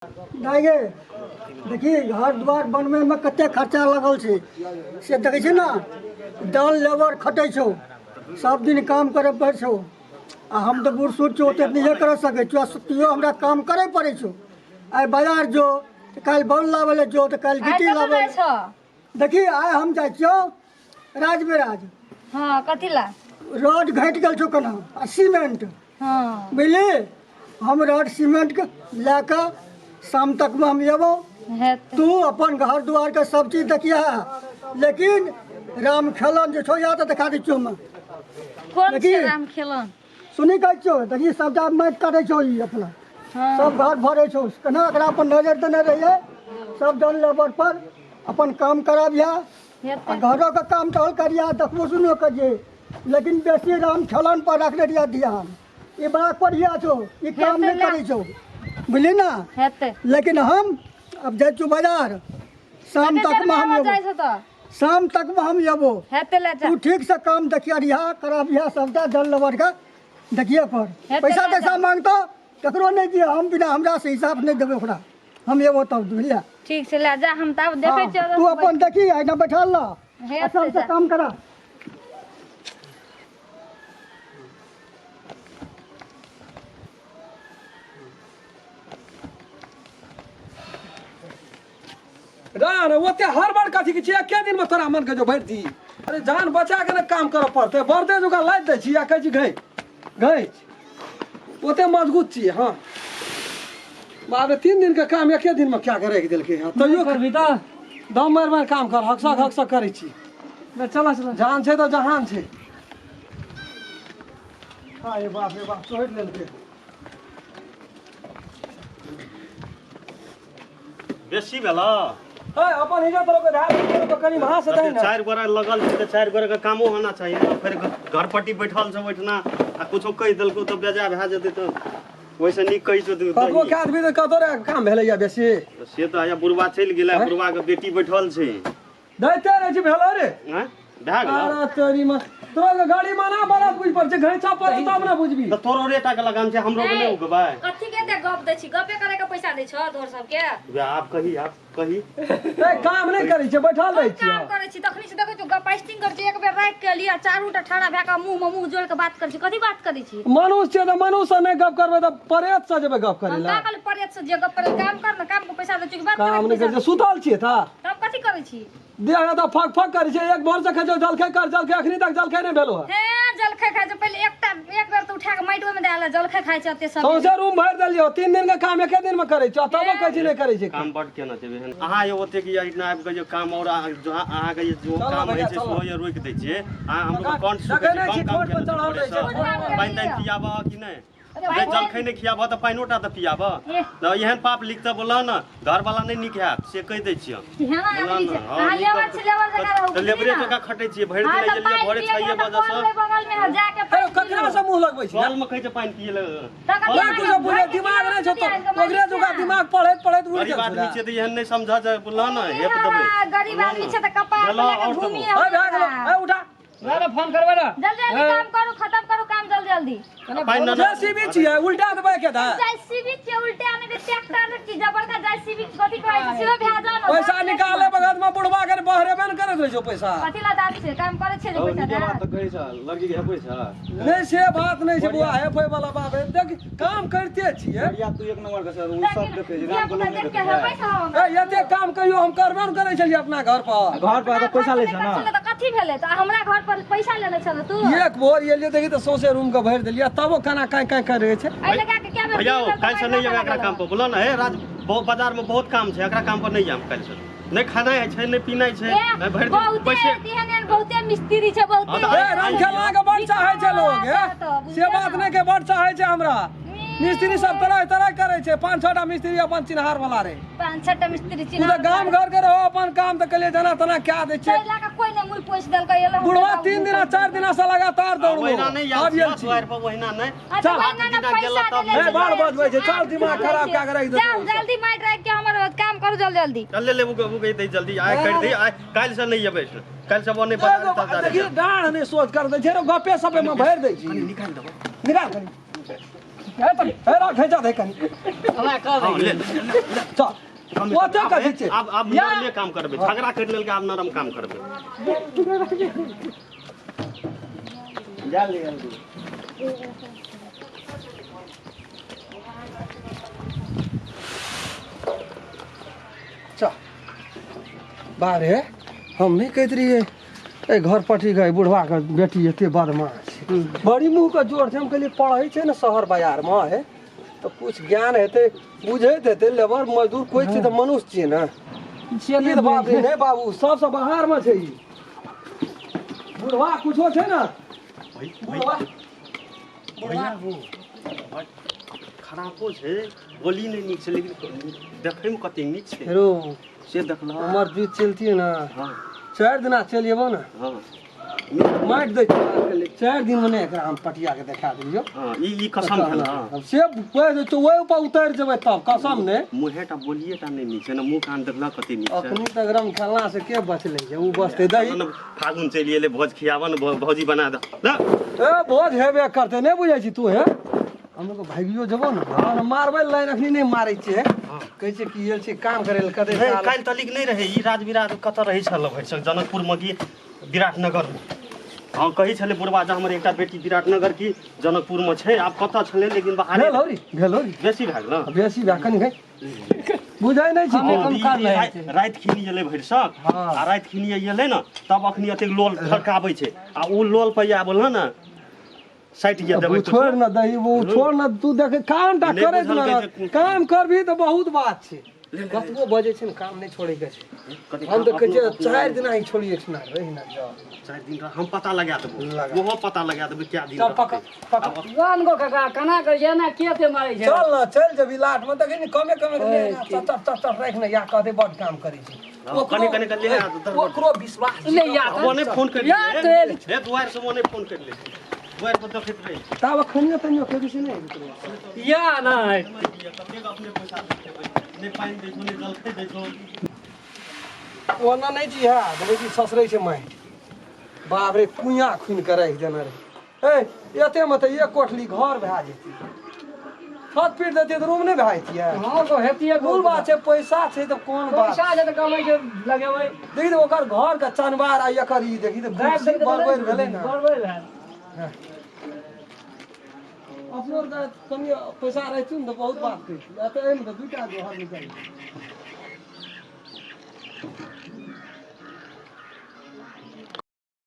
दाइगे देखिए घर द्वार बनवे में कते खर्चा लगल छे से देखे छे ना। दल लेबर खटे छो, सब दिन काम करे पड़े छो। आ हम तो बूढ़ सूढ़ छो, ओते नहीं कर सके छो। तुयो हमरा काम करे पड़े छो। आइ बाजार जो तो कल बल लावे जो तो कल गिट्टी लावे। देखिए आइ हम जाय छो राजबिराज। हाँ कथी ला रोड घट गल छो कना आ सीमेंट। हाँ बुझली हम रोड सीमेंट के लेके शाम तक में हम एबो। तू अपन घर द्वार के सब चीज देखिए, लेकिन राम खेलन जो छो या तो दिखा दी छो। मैं कौन से राम खेलन सुनी कह छो देखिए सब जात माइट करे छो ई अपना। हाँ। सब घर भरे छो कना एकरा अपन नजर देने रहिए। सब जन लेबर पर अपन काम कराबिया, घरों का काम टहल करिया, देखबो सुनो करिए। लेकिन बेसी राम खेलन पर रखने दिया ध्यान। ये बड़ा बढ़िया छो, ये काम नहीं करी छो, बुझली ना। लेकिन हम अब जाए छो बाजार, शाम तक में हम एबो। शाम तक में हम एबो। तू ठीक से काम देखिया रिहा कराबिया सबटा जल लेबर का देखिए पर पैसा तैसा मांगतो ककरो नहीं दिए। हम बिना हमरा से हिसाब नहीं देबे ओकरा। हम एबो तब बुझलिया। ठीक से ले जा, हम तब देखे छ। तू अपन देखी है ना बैठल ला सब से काम करा। रान ओते हर बार कथी के छिया के दिन में तोरा मन के जो भर दी। अरे जान बचा के ना काम कर पड़ते। बरदे जुगा लाद दे छिया कह छी घई घई ओते मजबूत छी। हां बाबे 3 दिन का काम एक दिन में क्या करे के दिल के। हां तइयो करबी त दम मार मार काम कर, हकसा करे छी। ना चला चला जान छे तो जहान छे। हां ये बाप रे बाप सोहट लेल के बेसी भेला। हां अपन हिजा तरफ के धार तो कनी वहां से दे ना। 4 गोरा लगल छै त 4 गोरा का कामो होना चाहिए। फिर घर पट्टी बैठल छ बैठना आ कुछो कह देलको तो बेजा भा जेते तो वैसे नहीं कहि छ। कतबो के आदमी तो कतरे काम भेलै या बेसी से तो आया बुढ़वा चल गेला। बुढ़वा के बेटी बैठल छै दैते रे छी भेलो रे। हैं भा गेला। अरे तोरी में तोरा के गाड़ी माना बड़ा बुझ पर छै घैचा पर तब ना बुझबी। तो तोरो रेटा के लगाम छै हमरो के नहीं उगबा। कथी के दे गप दै छी, गपे करे के पैसा दै छ तोर सब के। बे आप कही ए काम नहीं करै छै बैठल रहै छी। काम करे छी तखनी से देखै छु गपास्टिंग कर छी। एक बेर राख के लिया चारूटा ठाड़ा भे के मुंह में मुंह जोड़ के बात कर छी। कथी बात करै छी? मनुष्य छै त मनुष्य से नहीं गप करबे त परेत से जेबे गप करे ला। का कल परेत से जे गप करे काम कर ना, काम को पैसा दे छी बात करे। काम नहीं करे छै सुतल छिए था तब कथी करै छी? देह त फक फक करे छै। एक भोर से खजो जलखै कर जलखै अखनी तक जलखै नहीं भेलो है। हे जलखै खाइ छ पहिले एक बेर तो उठा के माइटो में डाला जलखै खाइ छ अते सब। सौसे रूम भर देलियो 3 दिन का काम एक दिन में करे छ तबो कहै छी नहीं करे छै काम बड केना छै बहन। अहाँ ये ओते की इतना आबि के जो काम और जो अहाँ के जो काम है से सो ये रोक दै छियै। अहाँ हमरो अकाउंट से काम चढ़ाउ दै छै। पाइन ताइन पियाबा कि नहीं? जलखै नहीं खियाबा तो पाइनोटा तो पियाबा। तो एहन पाप लिख के बोला ना घर वाला नहीं निक है से कह दै छियै। हां लेबर से लेबर जगह रहू तो लेबरे जगह खटै छियै भरि दिन एलियै भोरे 6 बजे से बगल में जाके ककरा से मुंह लगबै छी। बगल में कहै छै पाइन पिए ले। या कुछ बुझे दिमाग नहीं छ तो ओकरे जोगा दिमाग पढ़ैत उड़ गरीब आदमी गेल। छै त एहन नहीं समझा जा बोला ना हेप देबै। गरीब आदमी छै त कपार लेके घूमी है। ए भाग लो ए उठा ना फोन करबे ना। जल्दी काम करू, खत्म करू काम जल्दी। पाइन ना जेसीबी छियै उल्टा देबै के दा। जेसीबी के उल्टे आने के ट्रैक्टर की जबर का जेसीबी कथी कहै छै सेहो भेजा ना। पैसा निकाले बगत में बुढ़वा के बहरे बन करत रह जो पैसा। कथी ला दाद से काम करे छै जे पैसा दे। बात कहै छ लगी के पैसा नहीं से बात नहीं छै बुआ है वाला बाप है। देख काम करते छियै या तू एक नंबर का सर उ सब देखे राम को देख के है पैसा। ए एते काम कहियो हम करबे न करै छलियै अपना घर पर तो पैसा ले छ ना। त कथी भेलै त हमरा घर पर पैसा लेने छ तू। एक भोर एलियै देखी त सौसे रूम के भर देलियै तबो खाना काई करे छै। आई लगा के क्या भैया काल से नहीं एकरा काम पर बोला ना हे राज बहुत बाजार में बहुत काम छै एकरा काम पर नहीं जाम काल से। नहीं खाना है छै नहीं पीना छै नहीं भर दिन पैसे दिहन बहुते मिस्त्री छै बहुते। ए रंगखेला के बड़ चाहै छै लोग से बात नहीं के बड़ चाहै छै हमरा। मिस्त्री सब तरह करे छै। 5-6 टा मिस्त्री अपन चिन्हार वाला रे। 5-6 टा मिस्त्री तू चिन्हार तो गाम घर के रहो अपन काम त कलिए जना तना क्या दे छै। ला के कोई ने मुई पोछ देल के एला बुढ़वा 3 दिन 4 दिन से लगातार दौड़ो। वहिना नहीं याद आब छै द्वार पर वहिना नहीं। अच्छा वहिना ना पैसा दे। ए बार बजबै छै चल दिमाग खराब क्या करे दे। जाओ जल्दी माइट राख के हमर काम करू जल्दी। चल ले वो कह दे जल्दी आय कर दे आय काल से नहीं अबै काल से वो नहीं पता देखिए डाढ़ नहीं सोच कर दे छै गपे सपे में भर दे छी। निकाल दबो निकाल हेरा भेजा दे कनी हमरा कर हाँ, ले चल वो तो कथी छै अब नरमे काम करबे झगड़ा कर लेल के अब नरम काम करबे जा ले चल बारे हम नहीं कहते रहिए ए घर पटी गए बुढ़वा के बेटी एते बदमाश छै बड़ी मुंह के जोर छै हम कहलिए पढ़ै छै ना शहर बाजार में है तो कुछ ज्ञान हेतै बुझैत हेतै लेबर मजदूर कोई चीज तो मनुष्य छियै ना ई तो बाप रे नहीं बाबू सबसे बाहर में छै ई बुढ़वा कुछो छै ना बुढ़वा भैया हो खराबो छै बोली नहीं नीक छै लेकिन देखै में कते नीक छै हेरो से देखला हमर दूध चलती ना हाँ 4 दिना चलिएबो ना हाँ माटि दै छै 4 दिन में नहीं एकरा हम पटिया के देखा दियो हाँ ई कसम खेला अब से कोई तो वही ऊपर उतर जेबै तब कसम ने मुँहेटा बोलिएटा नहीं नीक छै ना मुँह कान देखला कते नीक छै अखनी तक रम खेलना से के बचले छै उ बचते दही फागुन चलि एलै भोज खियावन भौजी बना दे ना ए भोज हेबे करते नहीं बुझै छी तू हे हम लोग भागियो जबो ना और मारबै लाइन अखनी नहीं मारै छै कहै छै कि एल छै काम करे ल कते साल काल्हि तलिक नहीं रहे ई राज विराज कतऽ रहै छल भैरसक जनकपुर में की विराटनगर में हाँ कहै छलै बुढ़वा जे हमर एकटा बेटी विराटनगर की जनकपुर में छै आब कतऽ छलै लेकिन बाहर भेल होरी बेसी भए गेल बेसी भए कनी गई बुझै नहीं छी राति खिनी एलै भैरसक आ राति खिनी एलै ना तब अखनी एतेक लोल खड़काबै छै आ उ लोल पे आबल ना साइट ये देबै छोड़ ना दही वो छोड़ ना तू देख काम टा करे ना काम करबी तो बहुत बात छै कतबो बजे छै काम नहीं छोड़े के छै हम तो कहै छै 4 दिन ही छोड़िए छी ना रही ना जा 4 दिन हम पता लगा देबो ओहो पता लगा देबै क्या दिन चल पका गान गो काका कना कर जे ना के ते मारै छै चल ना चल जब लाट में देखे कमे चट राख ना या कहते बड़ काम करै छै कने कने कर ले ओकरो विश्वास ले या वो नहीं फोन कर या तो ले दुआर से वो नहीं फोन कर ले दुआर पर देखैत रही तब खनियो तनियो के से नहीं या ना कतेक अपने पैसा नहीं पाइन दै छौ नहीं जलखै दै छौ ओना नहीं छी हा देखे छी ससरै छै माय बाप रे कुइया खुइन के राख देना रे ए एते में त एक कोठली घर भए जेती छत पीट देती तो रूम नहीं भए जेती हां तो हेतिए मूल बात छै पैसा छै तो कोन बात पैसा जे त कमाई के लगेबै देखी तो ओकर घर के चनबार आ एकर ई देखी तो बरबर भेलै ना बरबर है अपनो का कमी पैसा रहती न तो बहुत बात कही तो एम तो 2टा घर निकल